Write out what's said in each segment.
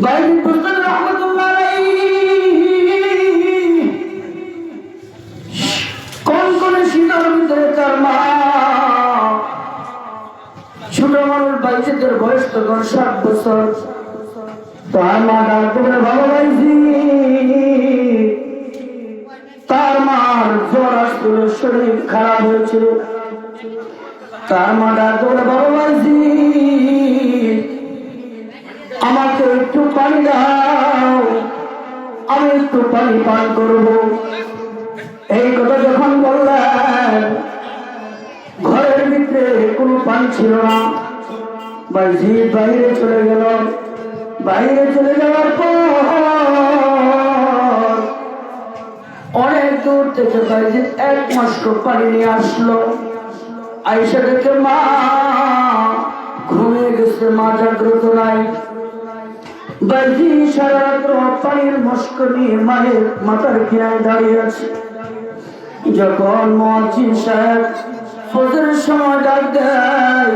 বাইজিদ বুস্তামি রাহমাতুল্লাহ আলাইহি কোন কোন শীতের ভিতরে তার মা ছোট মানুষ বাইজিদের বয়স তখন 7 বছর। তার মা ডাক করে বাবা বাইজিদ, তার মার জ্বর আসছিল, শরীর খারাপ হয়েছিল। তার মা ডাক করে বাবা বাইজিদ, আমাকে একটু পানি দাও, আমি একটু পানি পান করব। এই কথা যখন বললেন, ঘরের ভিতরে কোনো পানি ছিল না। বাইজিদ বাইরে চলে গেল। বাইরে চলে যাওয়ার পর অনেক দূর থেকে বাইজিদ 1 মাস্ক পানি নিয়ে আসলো। আয়েশা দেখে মা ঘুমিয়ে গেছে, মা জাগ্রত নাই। বাইজিদ সারা রাত্র পানির মস্ক নিয়ে মায়ের মাথার কিনারে দাঁড়িয়ে আছে। যখন মুয়াজ্জিন সাহেব ফজরের সময় ডাক দেয়,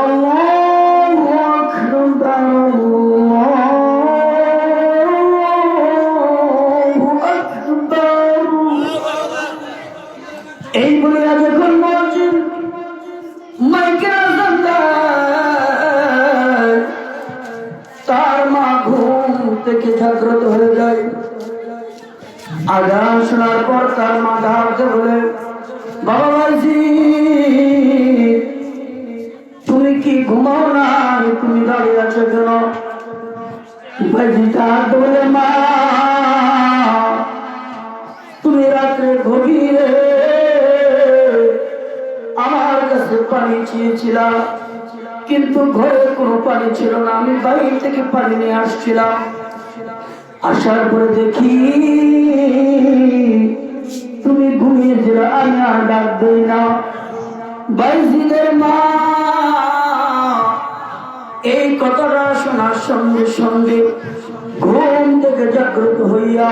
আল্লাহু আকবার, আল্লাহু আকবার, এই বলে যখন মুয়াজ্জিন মাইকে আযান দেয়, তার মা ঘুম থেকে জাগ্রত হয়ে যায়। আজান শোনার পর তার মা ডাকতে বলে, বাবা বাইজিদ, তুমি কি ঘুমাও না? তুমি দাঁড়িয়ে আছো কেন? বাইজিদ ডাকতে বলে, মা তুমি রাত্রে গভীরে আমার কাছে পানি চেয়েছিলাম, কিন্তু ঘরে কোনো পানি ছিল না। আমি বাইরে থেকে পানি নিয়ে আসছিলাম। আসার পরে দেখি তুমি ঘুমিয়েছিল, আমি আর ডাক দিই না। বাইজিদের মা এই কথাটা শোনার সঙ্গে সঙ্গে ঘুম থেকে জাগ্রত হইয়া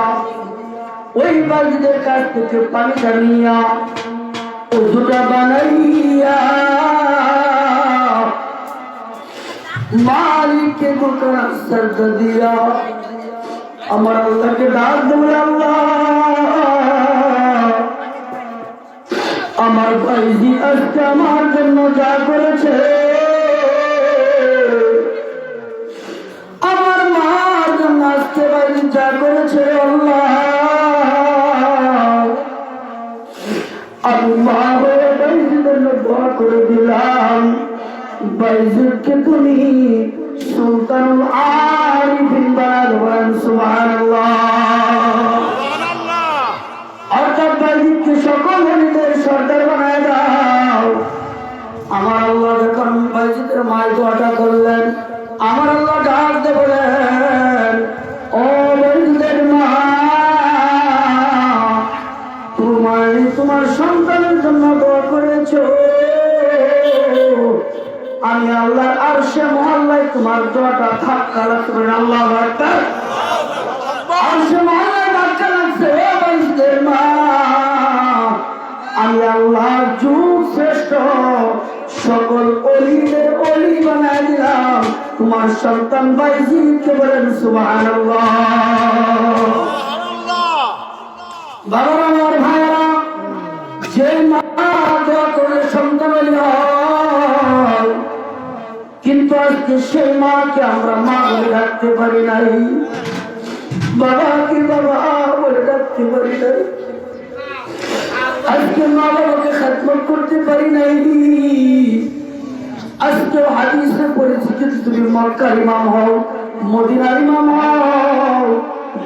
ওই বাইজিদের কাছ থেকে পানিটা নিয়া ওষুধটা বানাইয়া মালিককে বুকের সাজদা দিয়া আমার আল্লাহকে ডাক দেবে, আল্লাহ আমার বাইজিদ আজকে আমার জন্য যা করেছে, আমার মার জন্য আজকে বাইজিদ যা করেছে, আল্লাহ আমি মা হয়ে বাইজিদের দোয়া করে দিলাম, বাইজিদকে তুমি সুলতানুল আরিফিন বানাবেন। সুবহানাল্লাহ। অর্থাৎ বাইজিদকে সকল ওলিদের সর্দার বানায় দাও। আমার আল্লাহ যখন বাইজিদের মায়ের দোয়াটা করলেন, আমার আল্লাহ ডাকতে বলেন, ও বাইজিদের মা, তুমি তোমার সন্তানের জন্য দোয়া করেছো, আমি আল্লাহর আরশে মহল্লায় তোমার দোয়াটা ধাক্কা লাগছে। আল্লাহু আকবার। আরশে মহল্লায় ধাক্কা লাগছে। ও বাইজিদের মা, আমি আল্লাহর যুগ শ্রেষ্ঠ সকল ওলিদের ওলি বানায় দিলাম তোমার সন্তান বাইজিদকে। বলেন সুবহানাল্লাহ। বাবারা, আমার ভাইয়েরা, যে মা দোয়া করে সন্তান ওলি হয়, কিন্তু আজকে সেই মাকে আমরা মা বলে ডাকতে পারি নাই, বাবাকে বাবা বলে ডাকতে পারি নাই, আজকে মা বাবাকে খেদমত করতে পারি নাই। আজকে হাদিসে পড়েছি, যদি তুমি মক্কার ইমাম হও, মদিনার ইমাম হও,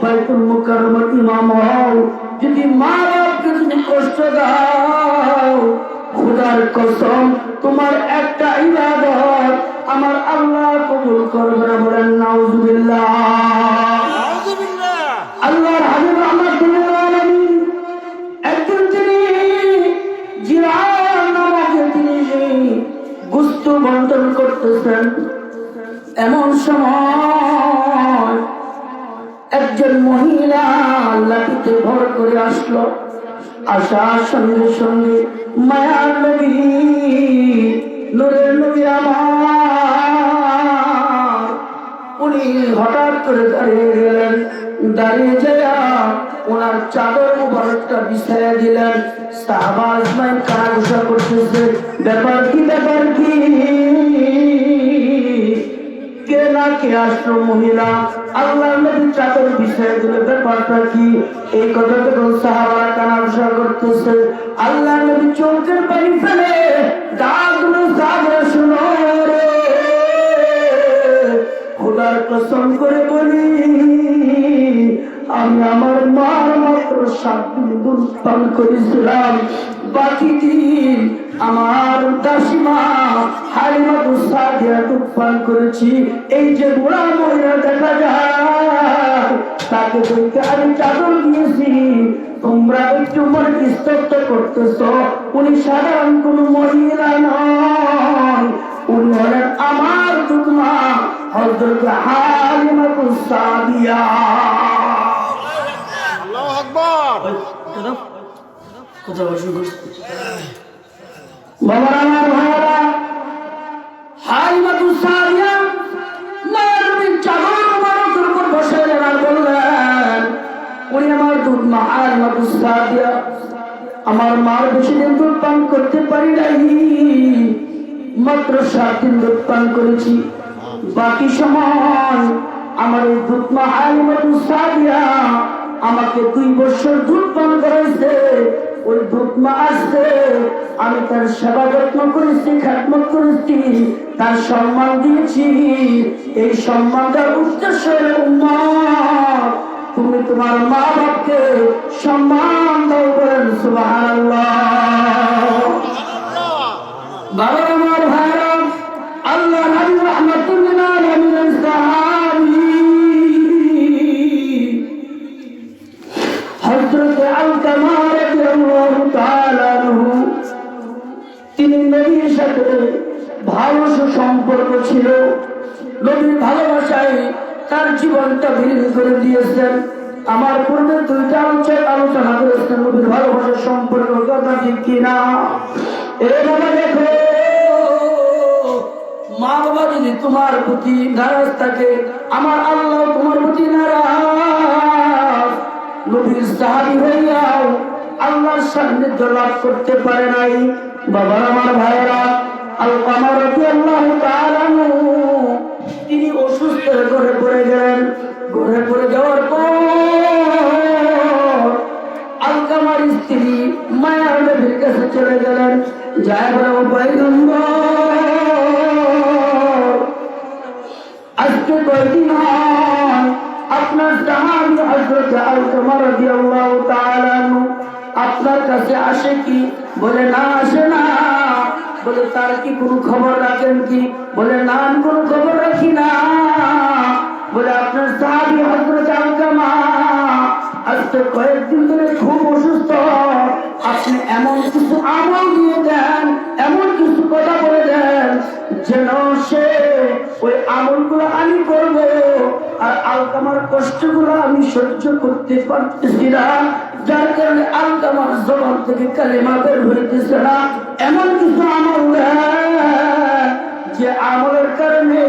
বাইতুল মুকাররমের ইমাম হও, যদি মা বাবাকে তুমি কষ্ট দাও, খোদার কসম তোমার একটা ইবাদত আমার আল্লাহ কবুল করবে না। বলেন নাউজুবিল্লাহ। আল্লাহর হাবিব রাহমাতুল্লিল আলামিন একজন তিনি জিরান নামাজে তিনি গোশত বন্টন করতেছেন, এমন সময় একজন মহিলা লাঠিতে ভর করে আসলো। আসার সঙ্গে সঙ্গে মায়ার নবী, নূরের নবী আমার উনি হঠাৎ করে দাঁড়িয়ে গেলেন, দাঁড়িয়ে যাইয়া ওনার চাদর মুবারকটা বিছাইয়া দিলেন। সাহাবা আজমাইন কানাঘুষা করতেছে, ব্যাপার কি ব্যাপার কি, কে না কে আসলো মহিলা, আল্লাহ নবী চাদর বিছাইয়া দিলে ব্যাপারটা কি? এই কথা যখন সাহাবারা কানাঘুষা করতেছে, আল্লাহ নবী চোখের পানি ফেলে ডাকলো, সাহাবারা শুনো রে, খোদার কসম করে বলি আমি আমার মার মাত্র 7 দিন দুধ পান করেছিলাম, বাকি দিন আমার দাসিমা হালিমাতুস সাদিয়া দুধ পান করেছি। এই যে বুড়া মহিলা দেখা যায় তাকে দেখে আমি চাদর দিয়েছি, তোমরা একটু মনে স্তব্ধ করতেছ, উনি সাধারণ কোন মহিলা নয়, উনি হলেন আমার দুধমা হযরত হালিমাতুস সাদিয়া। আল্লাহু আকবার। কথা বলুন বাবা, আমার ভাইরা, হালিমাতুস সাদিয়া মায়ের নবীর চাদর মুবারকের উপর বসে আর বললেন, উনি আমার দুধমা হালিমাতুস সাদিয়া, আমার মার বেশি দিন দুধ পান করতে পারি নাই, মাত্র 7 দিন দুধ পান করেছি, বাকি সময় আমার এই দুধমা হালিমাতুস সাদিয়া আমাকে 2 বছর দুধ পান করাইছে। ওই দুধমা আসছে, আমি তার সেবা যত্ন করেছি, খেদমত করেছি, তার সম্মান দিয়েছি। এই সম্মানটার উদ্দেশ্য উম্মত, তুমি তোমার মা বাপকে সম্মান দাও, বলেন সুবহানাল্লাহ। বাবা আমার ভাইরা, আল্লাহ নবী রাহমাতুল্লিল আলামিন সাহাবী হযরত আলকামা রাদিয়াল্লাহু তাআলা আনহু, তিনি নবীর সাথে ভালো সুসম্পর্ক ছিল, নবীর ভালোবাসায় তার জীবনটা বিলীন করে দিয়েছেন। আমার পূর্বে 2টা আলোচনা করেছেন নবীর ভালোবাসার সম্পর্ক, কথা ঠিক কিনা? এ বাবা দেখো, মা বাবা যদি তোমার প্রতি নারাজ থাকে, আমার আল্লাহ তোমার প্রতি নারাজ। নবীর সাহাবী হইয়াও আল্লাহর সান্নিধ্য লাভ করতে পারে নাই। বাবা আমার ভাইরা, আলকামা রাদিয়াল্লাহু তাআলা আনহু তিনি অসুস্থ হয়ে ঘরে পড়ে গেলেন। ঘরে পড়ে যাওয়ার পর আলকামার স্ত্রী মায়া নবীর কাছে চলে গেলেন, যায় বলে, ও পয়গম্বর, আজকে কয়দিন হয় আপনার সাহাবী হযরত আলকামা রাদিয়াল্লাহু তাআলা আনহু আপনার কাছে আসে কি? বলে না, আসে না। বলে তার কি কোনো খবর রাখেন কি? বলে না, আমি কোনো খবর রাখি না। বলে আপনার সাহাবী হযরত আলকামা আজকে কয়েকদিন ধরে খুব অসুস্থ, আপনি এমন কিছু আমল দিয়ে দেন, এমন কিছু কথা বলে দেন যেন সে ওই আমলগুলো আমি করব, আর আলকামার কষ্টগুলো আমি সহ্য করতে পারতেছি না, যার কারণে আলকামার জবান থেকে কালেমা বের হইতেছে না। এমন কিছু আমল দেন যে আমলের কারণে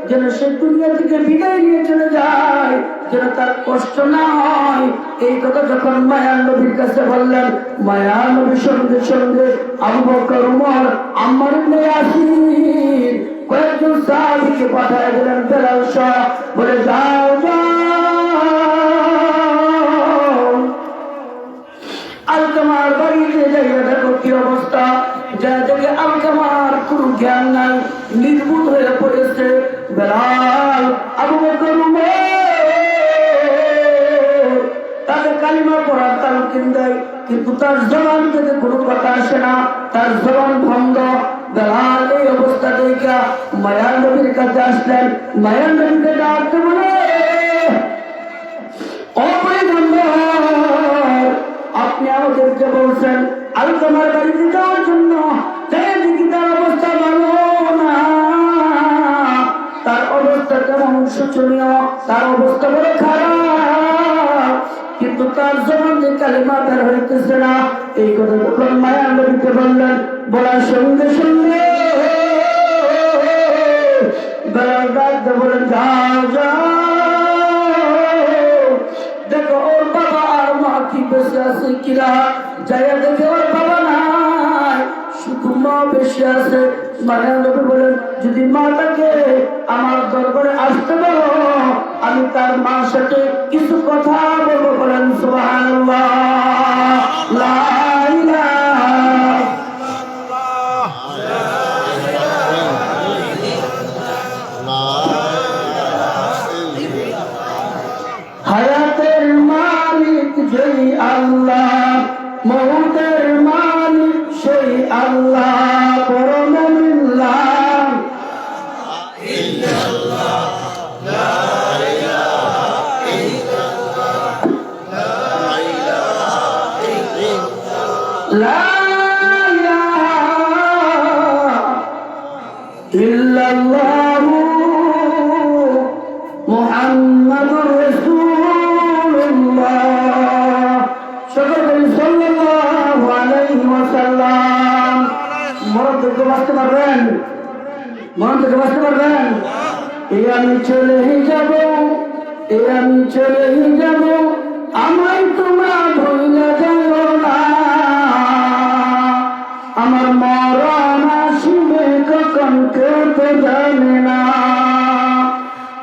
যেন সে দুনিয়া থেকে বিদায় নিয়ে চলে যায়, যেন তার কষ্ট না হয়। এই কথা যখন মায়ার নবীর কাছে বললেন, মায়ার নবীর সঙ্গে সঙ্গে আবু বকর, উমর, আম্মার ইবনে ইয়াসির কয়েকজন সাহাবীকে পাঠিয়ে দিলেন বেলাল সহ, বলে যাও আলকামার বাড়িতে যাইয়া দেখো কি অবস্থা। যা থেকে আলকামার কোন জ্ঞান নাই, নির্বুধ হয়ে পড়েছে। বেলাল, আবু বকর, তাকে কালিমা পড়ার তালকিন দেয়, কিন্তু তার জবান থেকে কোনো কথা আসে না, তার জবান ভঙ্গ। বেলাল এই অবস্থা দেখে মায়ার নবীর কাছে আসলেন। মায়ার নবীকে ডাকতে বলে, আপনি আমাদেরকে বলছেন আলকামার বাড়িতে যাওয়ার জন্য, দেখি তার অবস্থা ভালো না, তার অবস্থা কেমন শোচনীয়, তার অবস্থা বড় খারাপ, কিন্তু তার জবান যে কালিমা বের হইতেছে না। এই কথা যখন মায়ার নবীকে বললেন, বলার সঙ্গে সঙ্গে বেলাল ডাকতে বলেন যাও যাও, দেখো ওর বাবা আর মা কি বেঁচে আছে কিনা। যাইয়া দেখে ওর বাবা নাই, শুধু মা বেঁচে আছে। মায়ের নবী বলেন যদি মাটাকে আমার দরবারে আসতে বলো, আমি তার মার সাথে কিছু কথা বলবো। বলেন সুবহানাল্লাহ, লা ইলাহা হায়াতের মালিক যেই আল্লাহ, মৌতের মালিক সেই আল্লাহ। পরম মিল্লাহ ইল্লাল্লাহ, লা ইলাহা ইল্লাল্লাহ, লা ইলাহা ইল্লাল্লাহ, লা ইলাহা ইল্লাল্লাহ মুহাম্মাদুর রাসূলুল্লাহ। সকলে সাল্লাল্লাহু আলাইহি ওয়াসাল্লাম। মরণ থেকে বাঁচতে পারবেন? মরণ থেকে বাঁচতে পারবেন? এই আমি চলেই যাব, এই আমি চলেই যাব, আমায় তোমরা ভুলে যাও না। আমার মরণ আসবে কখন কেউ তো জানে না,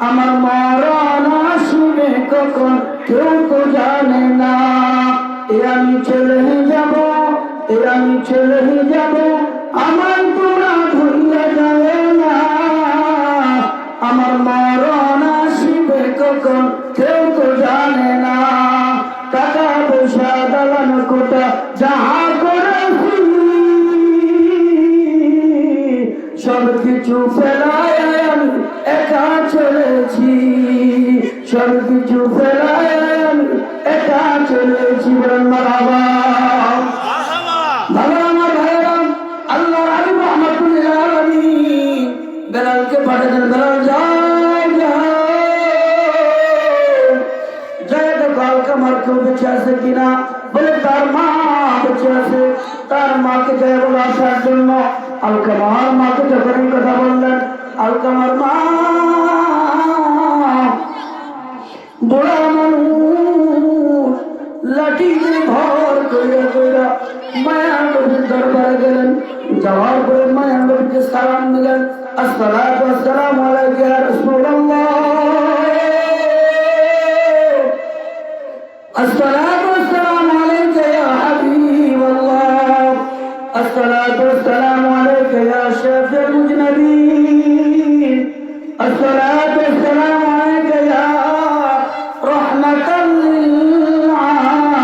আমার মরণ আসবে কখন কেউ তো জানে না। এ আমি চলে যাব, এ আমি চলে যাব, আমার তোমরা ভুলে যাবে না। আমার মরণ আসবে কখন কেউ তো জানে না। টাকা পয়সা দালান কোটা যাহা করেছি সব কিছু ফেলায় আমি একা চলেছি, সব কিছু ফেলায় আমি একা চলেছি। বলেন মারহাবা। ভালো আমার ভাইরা, আল্লাহ আলী মুহাম্মদুল আলামিন বেলালকে পাঠালেন, বেলাল যাও যাও, যাই দেখো আলকামার কেউ বেঁচে আছে কিনা। বলে তার মা বেঁচে আছে। তার মাকে যাই বলে আসার জন্য আলকামার মাকে যখন এই কথা বললেন, আলকামার মা বুড়া মানুষ লাঠি দিয়ে ভর কইরা কইরা মায়া নবীর দরবারে গেলেন। যাওয়ার পরে মায়া নবীকে সালাম দিলেন, আসসালাতু ওয়াসসালামু আলাইকা ইয়া রাসূলুল্লাহ, আসসালাতু ওয়াসসালামু আলাইকা ইয়া হাবিবাল্লাহ, আসসালাতু ওয়াসসালামু আলাইকা ইয়া শাফিউল মুজনাবিন, আসসালাতু ওয়াসসালামু আলাইকা ইয়া রাহমাতাল লিল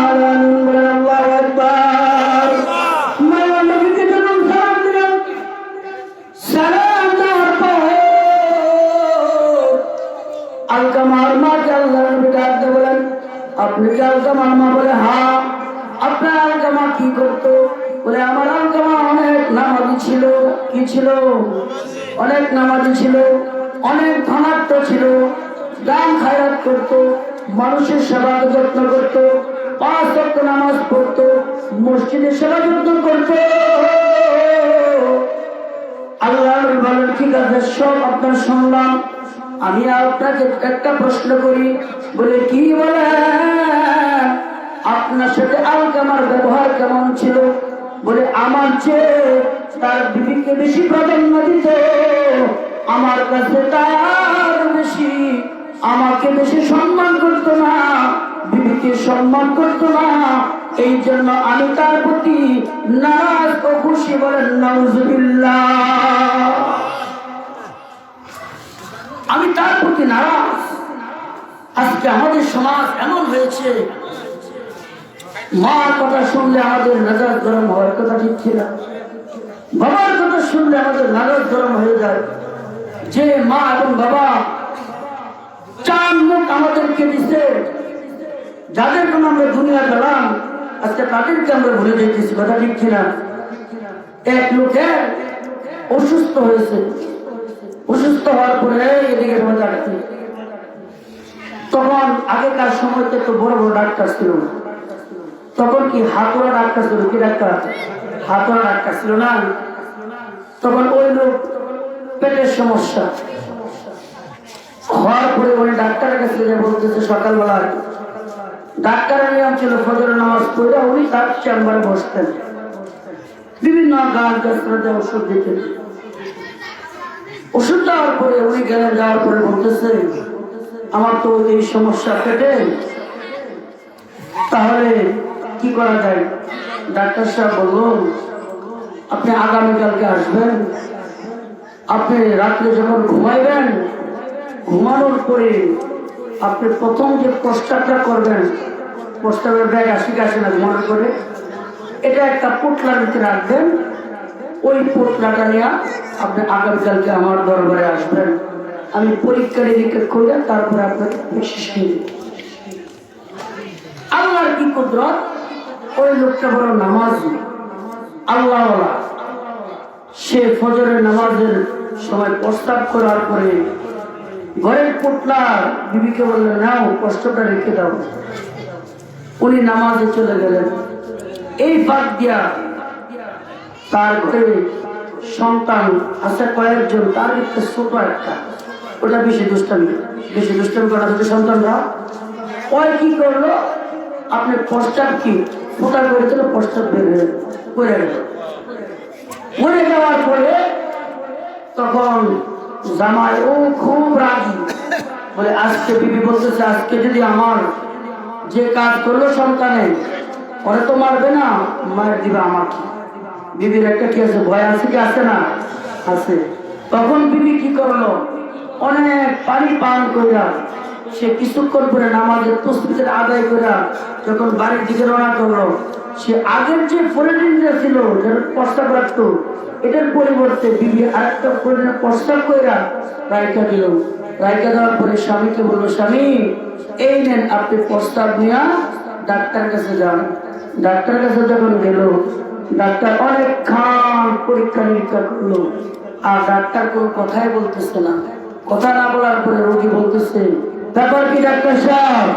আলামিন। আল্লাহু আকবার। মায়া নবীকে যখন সালাম দিলেন, সালাম দেওয়ার পর আলকামার মাকে আল্লাহ নবী ডাকতে বলেন, আপনি কি আলকামার মা? বলে হ্যাঁ। আপনার আলকামা কি করতো? বলে আমার আলকামা অনেক নামাজি ছিল। কি ছিল? অনেক নামাজি ছিল, অনেক ধনাঢ্য ছিল, দান খায়রাত করতো, মানুষের সেবা যত্ন করতো, 5 ওয়াক্ত নামাজ পড়তো, মসজিদের সেবা যত্ন করতো। আল্লাহ বলেন ঠিক আছে, সব আপনার শুনলাম, আমি আপনাকে একটা প্রশ্ন করি। বলে কি? বলে আপনার সাথে আলকামার ব্যবহার কেমন ছিল? বলে আমার চেয়ে তার বিবিকে বেশি প্রাধান্য দিত, আমার কাছে তার বেশি, আমাকে বেশি সম্মান করতো না, বিবিকে সম্মান করতো না। এই জন্য আমি তার প্রতি নারাজ ও খুশি। বলেন নাউজুবিল্লাহ। আমি তার প্রতি নারাজ। আজকে আমাদের সমাজ এমন হয়েছে, মার কথা শুনলে আমাদের মেজাজ গরম হওয়ার কথা ঠিক ছিল, বাবার কথা শুনলে আমাদের মেজাজ গরম হয়ে যায়। যে মা এবং বাবা 4 মুখ আমাদেরকে দিচ্ছে, যাদের জন্য আমরা দুনিয়া পেলাম, আজকে তাদেরকে আমরা ভুলে যেতেছি। কথা ঠিক কিনা? এক লোকের অসুস্থ হয়েছে, অসুস্থ হওয়ার পরে এদিকে ডাক্তার, তখন আগেকার সময়তে তো বড় বড় ডাক্তার ছিল, তখন কি হাতুড়া ডাক্তার ছিল। কি ডাক্তার? হাতুড়া ডাক্তার ছিল না। তখন ওই লোক পেটের সমস্যা, যাওয়ার পরে উনি ডাক্তারের কাছে গিয়ে বলতেছে সকালবেলা ডাক্তারের নিয়ম ছিল ফজরের নামাজ পড়ে উনি তার চেম্বারে বসতেন, বিভিন্ন গাছ গাছপালাতে ওষুধ দিতেন। ওষুধ দেওয়ার পরে উনি গেলেন, যাওয়ার পরে বলতেছে আমার তো এই সমস্যা পেটে, তাহলে কি করা যায়? ডাক্তার সাহেব বলল আপনি আগামীকালকে আসবেন, আপনি রাত্রে যখন ঘুমাইবেন ঘুমানোর পরে আপনি প্রথম যে প্রস্তাবটা করবেন, প্রস্তাবের ব্যাগ আসে না ঘুমানোর করে, এটা একটা পোটলার ভিতরে রাখবেন, ওই পোটলাটা নিয়ে আপনি আগামীকালকে আমার দরবারে আসবেন, আমি পরীক্ষা নিরীক্ষা করে তারপরে আপনাকে বিশেষ নিয়ে আল্লাহর কি কুদরত, ওই লোকটা বড় নামাজি আল্লাহওয়ালা, সে ফজরের নামাজের সময় প্রস্তাব করার পরে ঘরের পোটলা বিবিকে বললেন নাও কষ্টটা রেখে দাও, উনি নামাজে চলে গেলেন। এই বাদ দিয়া তার ঘরে সন্তান আছে কয়েকজন, তার একটা ছোট একটা, ওটা বেশি দুষ্টামি করা হচ্ছে সন্তানরা। ওই কি করলো, আপনি প্রস্তাব কি ফোটা করে দিল, প্রস্তাব বের করে গেল। মরে যাওয়ার পরে তখন জামাই ও খুব রাগি, বলে আজকে বিবি বলতেছে আজকে যদি আমার যে কাজ করলো সন্তানে ওরা তো মারবে না, মায়ের দিবে আমাকে। বিবির একটা কি আছে, ভয় আছে কি আছে না আছে। তখন বিবি কি করলো, অনেক পানি পান কইরা সে কিছুক্ষণ পরে নামাজের তসবিহ আদায় কইরা যখন বাড়ির দিকে রওনা করলো, সে আগের যে ফরিডিনটা ছিল যারা প্রস্তাব রাখতো এটার পরিবর্তে বিবি আরেকটা ফরিডিনের প্রস্তাব কইরা রায়কা দিল। রায়কা দেওয়ার পরে স্বামীকে বললো স্বামী এই নেন আপনি প্রস্তাব নিয়ে ডাক্তার কাছে যান। ডাক্তার কাছে যখন গেল, ডাক্তার অনেক খান পরীক্ষা নিরীক্ষা করলো, আর ডাক্তার কোনো কথাই বলতেছে না। কথা না বলার পরে রোগী বলতেছে ব্যাপার কি ডাক্তার সাহেব,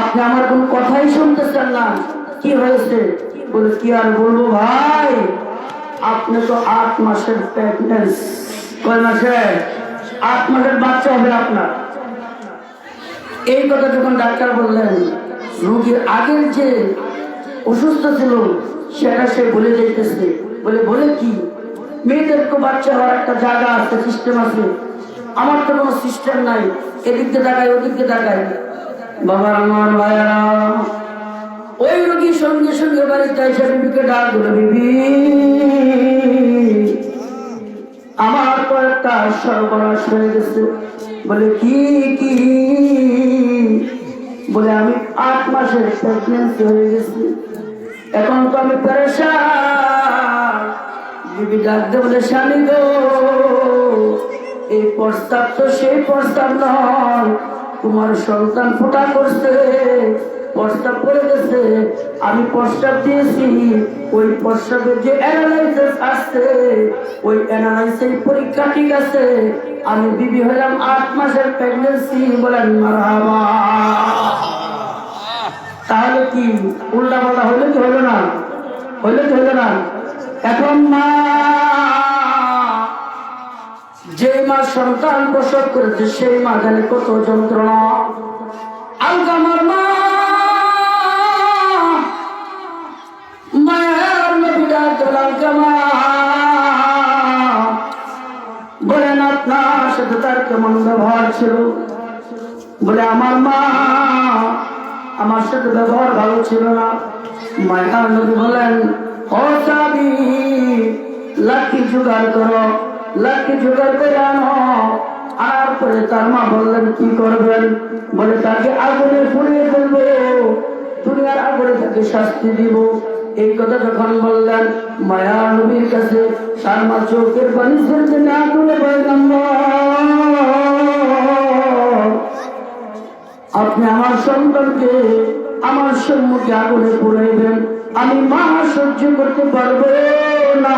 আপনি আমার কোন কথাই শুনতেছেন না, কি হয়েছে? বলে কি আর বলবো ভাই, আপনি তো 8 মাসের প্রেগনেন্স, কয় মাসের? 8 মাসের বাচ্চা হবে আপনার। এই কথা যখন ডাক্তার বললেন, রোগীর আগের যে অসুস্থ ছিল সেটা সে বলে যেতেছে। বলে কি মেয়েদেরকে বাচ্চা হওয়ার একটা জায়গা আছে, সিস্টেম আছে, আমার তো কোনো সিস্টেম নাই, এদিক দিয়ে তাকাই ওদিক দিয়ে তাকাই। বাবা আমার ভাইয়ারা, ওই রোগী সঙ্গে সঙ্গে বাড়িতে এসে বিবিকে ডাক দিল, বিবি আমার তো একটা সর্বনাশ হয়ে গেছে। বলে কি কি? বলে আমি 8 মাসের প্রেগনেন্সি হয়ে গেছি, এখন তো আমি পেরেশান। বিবি ডাকতে বলে স্বামী গো, এই প্রস্তাব তো সেই প্রস্তাব নয়, তোমার সন্তান ফোটা করছে, প্রস্তাব করে গেছে, আমি প্রস্তাব দিয়েছি, ওই প্রস্তাবের যে অ্যানালাইসিস আসছে ওই অ্যানালাইসিস পরীক্ষা ঠিক আছে, আমি বিবি হলাম 8 মাসের প্রেগনেন্সি। বলেন মারহাবা। তাহলে কি উল্টা পাল্টা হইলে কি হলো না? হইলে কি হলো না? এখন মা যে মা সন্তান প্রসব করেছে সেই মা জানে কত যন্ত্রণা। আলকামার মা মায়ের নবীরা আলকামা বলেন আপনার সাথে তার কেমন ব্যবহার ছিল? বলে আমার মা আমার সাথে ব্যবহার ভালো ছিল না। মায়ের নবী বলেন ও সাবি লাঠি জোগাড় করো, লাঠি জোগাড় করে আনো। আর পরে তার মা বললেন কি করবেন? বলে তাকে আগুনে পুড়িয়ে ফেলবো, দুনিয়ার আগুনে তাকে শাস্তি দিব। এই কথা যখন বললেন মায়া নবীর কাছে তার মা চোখের পানি ছেড়ে না তুলে বললাম আপনি আমার সন্তানকে আমার সম্মুখে আগুনে পুড়াইবেন, আমি মা সহ্য করতে পারবো না,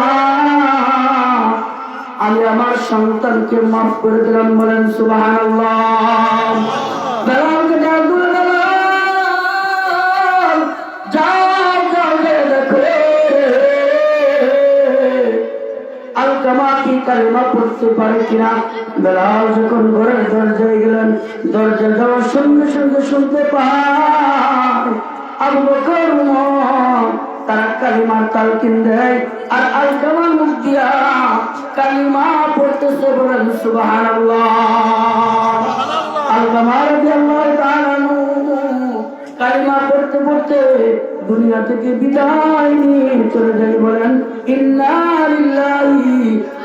আমি আমার সন্তানকে মাফ করে দিলাম। বলেন সুবহানাল্লাহ। বেলালকে ডাক দিল, যাও দেখো আলকামা কি কালেমা পড়তে করতে পারে কিনা। বেলাল যখন ঘরের দরজায় গেলেন, দরজা যাওয়ার সঙ্গে সঙ্গে শুনতে পায় আবু বকর ওমর তারা কালিমার তালকিন দেয়, আর আলকামার মুখ দিয়া কালিমা পড়তেছে। বলেন সুবহানাল্লাহ। আলকামা রাদিয়াল্লাহু তাআলা আনহু কালিমা পড়তে পড়তে দুনিয়া থেকে বিদায় নিয়ে চলে যায়। বলেন ইন্না লিল্লাহি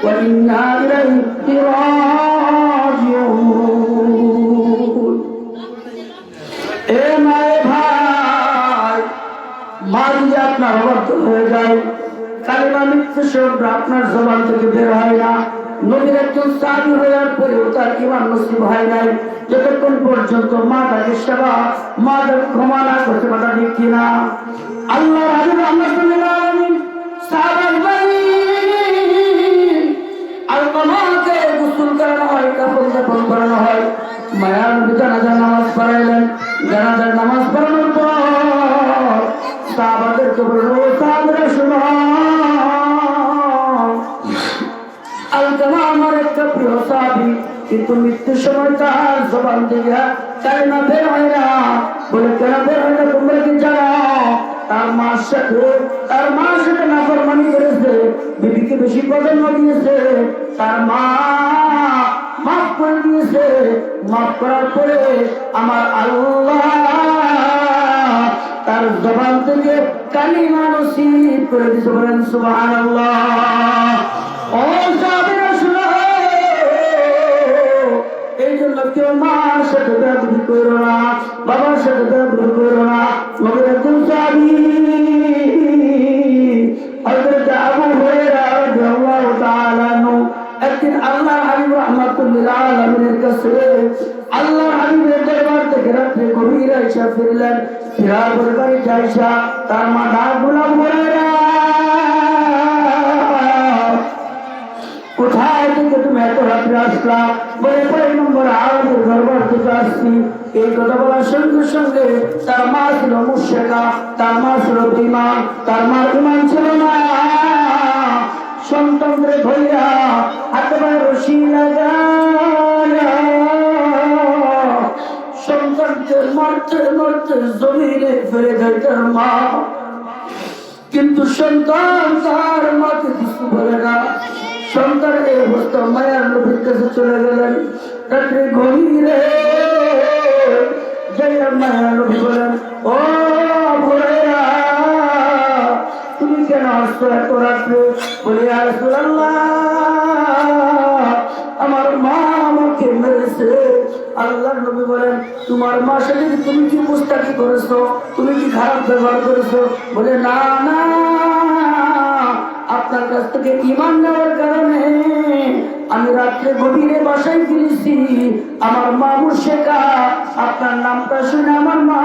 ওয়া ইন্না ইলাইহি রাজিউন। এ মায়ে ভাই, মা যদি আপনার অবদ্ধ হয়ে যায়, কালিমা মিথ্যে শব্দ আপনার জবান থেকে বের হয় না, নবীর একজন সাহাবী হওয়ার পরেও তার ঈমান নসিব হয় নাই, যতক্ষণ পর্যন্ত মা তাকে সেবা, মা তাকে ক্ষমা না করতে পারে, ঠিক কিনা? আল্লাহ হাবিব রাহমাতুল্লিল আলামিন সাহাবার বাড়ি আলকামাকে গোসল করানো হয়, কাফন দাফন করানো হয়। মায়ার নবী জানাজার নামাজ পড়াইলেন। জানাজার নামাজ পড়ানোর পর সাহাবাদেরকে বললেন, ও সাহাবারা শোনো, আলকামা আমার একটা প্রিয় সাহাবী, কিন্তু মৃত্যুর সময় তার জবান থেকে কালিমা বের হয় না। বলে কেন বের হয় না? তোমরা কি জানো? তার মার সাথে নাফরমানি করেছে, বিবিকে বেশি প্রাধান্য দিয়েছে। তার মা মাফ করে দিয়েছে। মাফ করার পরে আমার আল্লাহ তার জবান থেকে কালিমা নসিব করে দিয়েছে। বলেন সুবহানাল্লাহ। ও সাহাবীরা শুনো, এই জন্য কেউ মার সাথে বেয়াদবি করো না, বাবার সাথে বেয়াদবি করো না। নবীর একজন সাহাবী হযরত আবু হুরায়রা রাদিয়াল্লাহু তাআলা আনহু একদিন আল্লাহর হাবিব রাহমাতুল্লিল আলামিনের কাছে আল্লাহর হাবিবের দরবার থেকে রাত্রে গভীর আইসা ফিরলেন। ফিরার পরে বাড়িতে আইসা তার মা ডাক দিল, আবু হুরায়রা, কোথায় থেকে তুমি এত রাত্রে আসলা? বলে 5 নম্বর আরবের দরবার থেকে আসছি। এই কথা বলার সঙ্গে সঙ্গে তার মা ছিল মুশরিকা, তার মা ছিল বেঈমান, তার মার ঈমান ছিল না। সন্তানদের ধইরা হাতে পায়ে রশি লাগায়া সন্তানকে মারতে মারতে জমিনে ফেলে দেয় তার মা। কিন্তু সন্তান তার মাকে কিছু বলে না। সন্তানের এই অবস্থা, মায়ার নবীর কাছে চলে গেলেন। রাত্রে গভীরে যাইয়া মায়ার নবী বলেন, ও আবু হুরায়রা, তুমি কেন আসছো এত রাত্রে? বলে, ইয়া রাসূলুল্লাহ, আমার মা আমাকে মেরেছে। আল্লাহর নবী বলেন, তোমার মার সাথে তুমি কি মুস্তাকি করেছো? তুমি কি খারাপ ব্যবহার করেছো? বলে, না না, আপনার কাছ থেকে ঈমান নেওয়ার কারণে আমি রাত্রে গভীরে বাসায় ফিরেছি। আমার মা মুশরিকা, আপনার নামটা শুনে আমার মা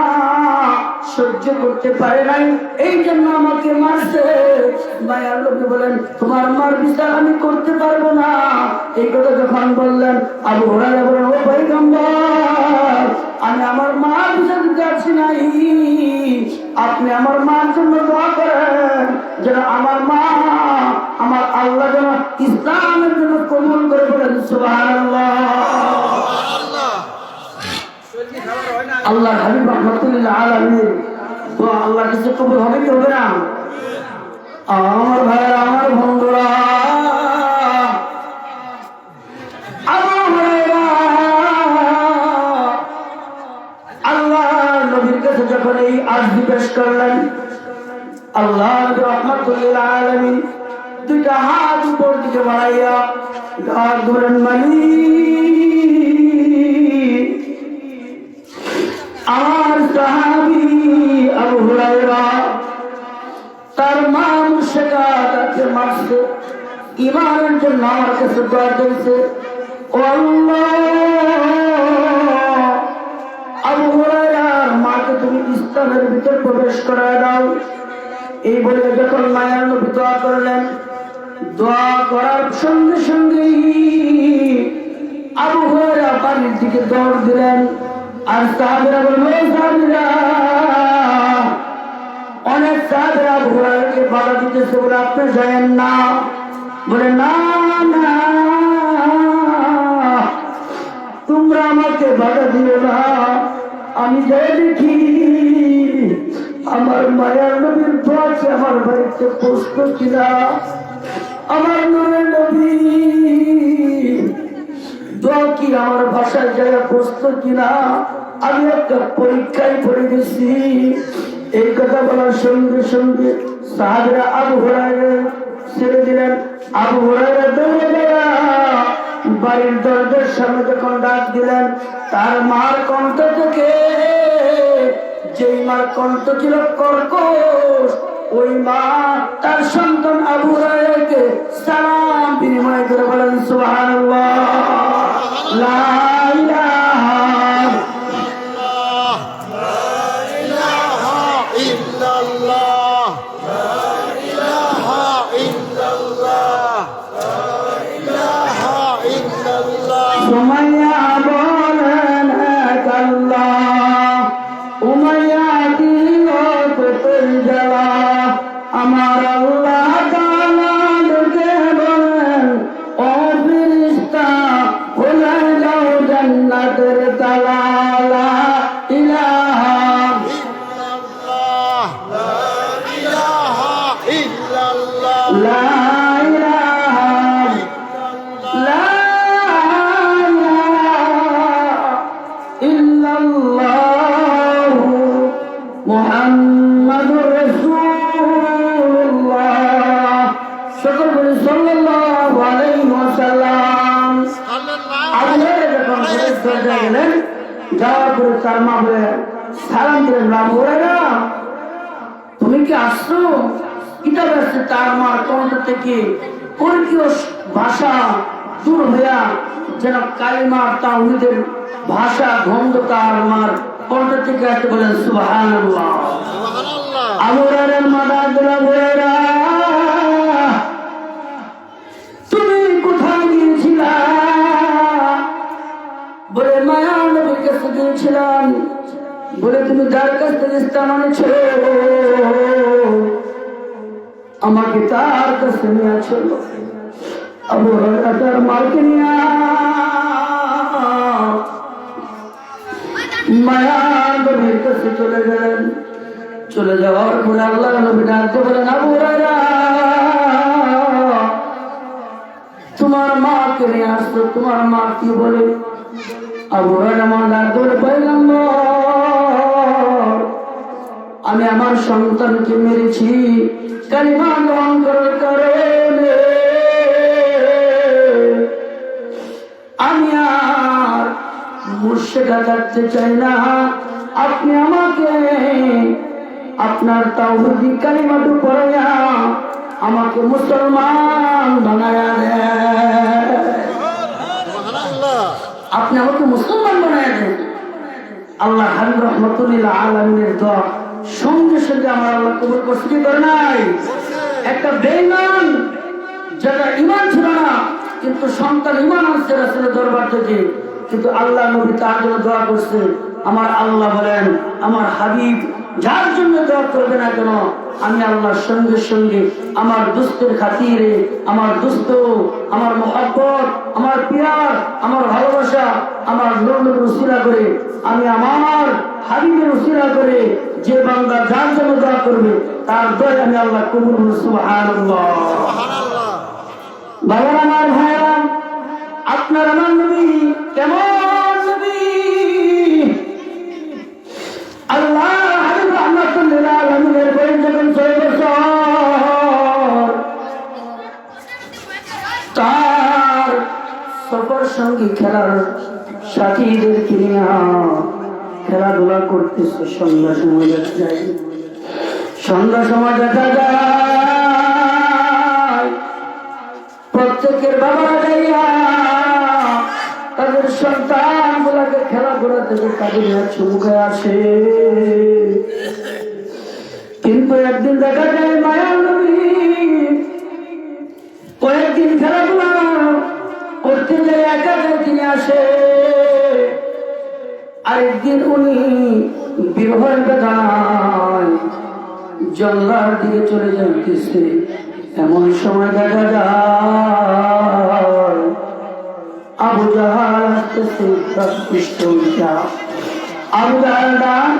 সহ্য করতে পারে নাই, এই জন্য আমাকে মারছে। মায়ার নবী বলেন, তোমার মার বিচার আমি করতে পারবো না। এই কথা যখন বললেন, আবু হুরায়রা বলেন, ও পয়গম্বর, আমি আমার মার বিচার দিতে আসি নাই। আপনি আমার মার জন্য দোয়া করেন যেন আমার মা, আমার আল্লাহ যেন ইসলামের জন্য কবুল করে। বলেন সুবহানাল্লাহ। আল্লাহ হাবিব রাহমাতুল্লিল আলামিন তো আল্লাহর কাছে কবুল হবে কি হবে না? আমার ভাইরা, আমার বন্ধুরা, আবু হুরায়রা আল্লাহ নবীর কাছে যখন এই আরজি পেশ করলেন, আল্লাহ রাহমাতুল্লিল আলামিন দুইটা হাত উপর দিকে বাড়াইয়া ডাক ধরেন, মালিক, আমার সাহাবী আবু হুরায়রা তার মা মুশরিকা, তাকে মারছে, ঈমানের জন্য আমার কাছে দোয়া দিয়েছে। ও আল্লাহ, আবু হুরায়রার মাকে তুমি ইসলামের ভিতর প্রবেশ করায় দাও। এই বলে যখন মায়ার নবী দোয়া করলেন, দোয়া করার সঙ্গে সঙ্গে আবু হুরায়রা বাড়ির দিকে দৌড় দিলেন। আর সাহাবীরা বললেন, সাহাবীরা, অনেক সাহাবীরা আবু হুরায়রাকে বাধা দিতেছে বলে আপনি যায়েন না। বলে না না, তোমরা আমাকে বাধা দিও না, আমি যাই দেখি আমার মায়ার নবীর দোয়াকে আমার বাড়িতে পোস্ত কিনা, আমার নূরের নবী দোয়া কি আমার ভাষায় জায়গা পোস্ত কিনা। আমি একটা পরীক্ষায় পড়ে গেছি। এই কথা বলার সঙ্গে সঙ্গে সাহাবীরা আবু হুরায়রা ছেড়ে দিলেন। আবু হুরায়রা দৌড়ে গেলেন বাড়ির দরজার সামনে, যখন ডাক দিলেন তার মার কণ্ঠ থেকে, যেই মার কণ্ঠ ছিল কর্কশ, ওই মা তার সন্তান আবু হুরায়রাকে সালাম বিনিময় করে বলেন সুবহানাল্লাহ, লা ইলাহা ইল্লাল্লাহ, লা ইলাহা ইল্লাল্লাহ, লা ইলাহা ইল্লাল্লাহ। সুমাইয়া বলেন এক আল্লাহ, উমাইয়া দিল তোর জ্বালা, আমার আল্লাহ তাআলা ডেকে বলেন ও ফেরেশতা খুলে দাও জান্নাতের তালা, লা ইলাহা ইল্লাল্লাহ, লা ইলাহা ইল্লাল্লাহ, লা ইলাহা লা ইলাহা ইল্লাল্লাহু মুহাম্মাদুর রাসূলুল্লাহ। সকল বলি সাল্লাল্লাহু আলাইহি ওয়াসাল্লাম। আল্লাহ যখন ফেরেশতা গেলেন, যাওয়ার পরে তার মা বলে সালাম দিলেন, আবু হুরায়রা তুমি কি আসছো? কিতাব আছে তার মার কণ্ঠ থেকে পরকীয় ভাষা দূর হইয়া যেন কালিমা তাওহীদের ভাষা গন্ধ তার মার কণ্ঠ থেকে আসতে বলেন সুবহানাল্লাহ। সুবহানাল্লাহ। আবু হুরায়রার মা ডাক দিল, আবু হুরায়রা তুমি কোথায় গিয়েছিলা? বলে মায়া নবীর কাছে গিয়েছিলাম। বলে তুমি যার কাছ থেকে স্থান আনেছো আমাকে তার কাছে নিয়ে চলো। আবু হুরায়রা তার মাকে নিয়ে মায়া নবীর কাছে চলে গেলেন। চলে যাওয়ার পরে আল্লাহ নবী ডাকতে বলেন, আবু হুরায়রা তোমার মাকে নিয়ে আসতো, তোমার মা কি বলে? আবু হুরায়রা মা ডাকতে বলে, পয়গম্বর আমি আমার সন্তানকে মেরেছি কালিমা গ্রহণ করার কারণে, আমি আর মুর্শিদা থাকতে চাই না, আপনি আমাকে আপনার তাওহীদি কালিমাটু পড়াইয়া আমাকে মুসলমান বানায়া দেন, সুবহানাল্লাহ। আপনি আমাকে মুসলমান বানায়া দেন। আল্লাহ হাবিব রাহমাতুল্লিল আলামিনের দোয়া সঙ্গে সঙ্গে আমার আল্লাহ কবুল করতে কি করে নাই? একটা বেঈমান যারা ঈমান ছিল না, কিন্তু সন্তান ঈমান আনছে রাসূলের দরবার থেকে, কিন্তু আল্লাহ নবী তার জন্য দোয়া করছে। আমার আল্লাহ বলেন আমার হাবিব যার জন্য দোয়া করবে না কেন, আমি আল্লাহর সঙ্গে সঙ্গে আমার দুস্থের খাতিরে, আমার দুস্থ, আমার মহব্বত, আমার পিয়ার, আমার ভালোবাসা, আমার নবীর উসিলা করে, আমি আমার হাবিবের উসিলা করে যে বান্দা যার জন্য দোয়া করবে তার দোয়া আমি আল্লাহ কবুল করব। সুবহানাল্লাহ। সুবহানাল্লাহ। বাবার আমার ভাইরা, আপনার আমার নবী কেমন নবী? আল্লাহ হাবিব রাহমাতুল্লিল আলামিনের বয়স যখন 6 বছর, তার সফর সঙ্গী খেলার সাথীদেরকে নিয়ে খেলাধুলা করতেছে। সন্ধ্যা সময় দেখা যায়, সন্ধ্যা সময় দেখা যায় প্রত্যেকের বাবারা যাইয়া তাদের সন্তান গুলাকে খেলাধুলা থেকে তাদের চুমুকে আসে। কিন্তু একদিন দেখা যায় মায়ার নবী কয়েকদিন খেলাধুলা করতে যায়, একা তিনি আসে। আরেকদিন উনি বিরহের বেদনায় জঙ্গলার দিকে চলে যাইতেছে। এমন সময় দেখা যায় আবু জাহাল আসতেছে, আবু জাহাল ডাক